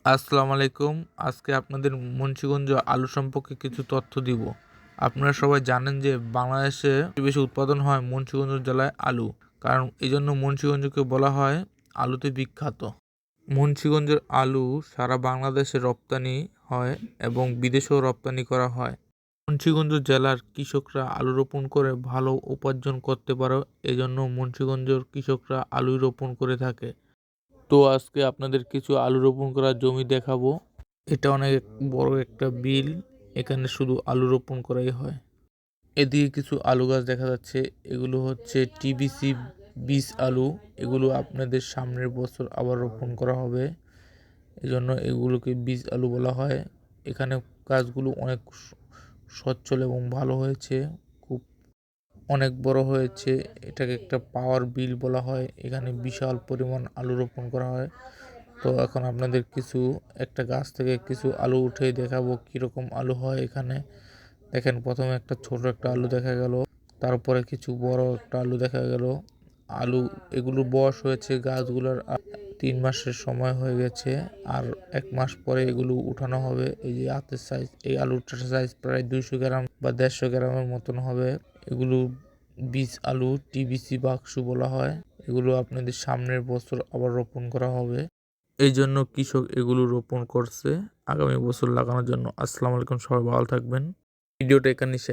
আসসালামু আলাইকুম। আজকে আপনাদের মুন্সিগঞ্জ আলু সম্পর্কে কিছু তথ্য দিব। আপনারা সবাই জানেন যে বাংলাদেশে সবচেয়ে বেশি উৎপাদন হয় মুন্সিগঞ্জ জেলায় আলু। কারণ এজন্য মুন্সিগঞ্জকে বলা হয় আলুতে বিখ্যাত। মুন্সিগঞ্জের আলু সারা বাংলাদেশে রপ্তানি হয় এবং বিদেশেও রপ্তানি করা হয়। মুন্সিগঞ্জ জেলার কৃষকরা আলু রোপণ করে ভালো উপার্জন করতে পারে, এজন্য মুন্সিগঞ্জের কৃষকরা আলু রোপণ করে থাকে। তো আজকে আপনাদের কিছু আলু রোপণ করা জমি দেখাবো। এটা অনেক বড় একটা বিল, এখানে শুধু আলু রোপণ করাই হয়। এদিকে কিছু আলু গাছ দেখা যাচ্ছে, এগুলো হচ্ছে টিবিসি বীজ আলু। এগুলো আপনাদের সামনের বছর আবার রোপণ করা হবে, এজন্য এগুলোকে বীজ আলু বলা হয়। এখানে গাছগুলো অনেক সচ্ছল এবং ভালো হয়েছে, খুব অনেক বড় হয়েছে। এটাকে একটা পাওয়ার বিল বলা হয়। এখানে বিশাল পরিমাণ আলু রোপণ করা হয়। তো এখন আপনাদের একটা গাছ থেকে কিছু আলু উঠে দেখাবো কীরকম আলু হয় এখানে। দেখেন, প্রথমে ছোট একটা আলু দেখা গেল, তারপরে কিছু বড় একটা আলু দেখা গেল। এগুলোর বয়স হয়েছে গাছগুলোর 3 মাসের সময় হয়ে গেছে, আর 1 মাস পরে এগুলো উঠানো হবে। এই যে হাতের সাইজ, এই আলুটার সাইজ প্রায় 200 গ্রাম বা 150 গ্রামের মতন হবে। এগুলো বীজ আলু, টিবিসি বাক্স বলা হয়। এগুলো আপনাদের সামনের বছর আবার রোপণ করা হবে, এই জন্য কৃষক এগুলো রোপণ করছে আগামী বছর লাগানোর জন্য। আসসালামু আলাইকুম, সবাই ভালো থাকবেন। ভিডিওটা এখানে শেষ।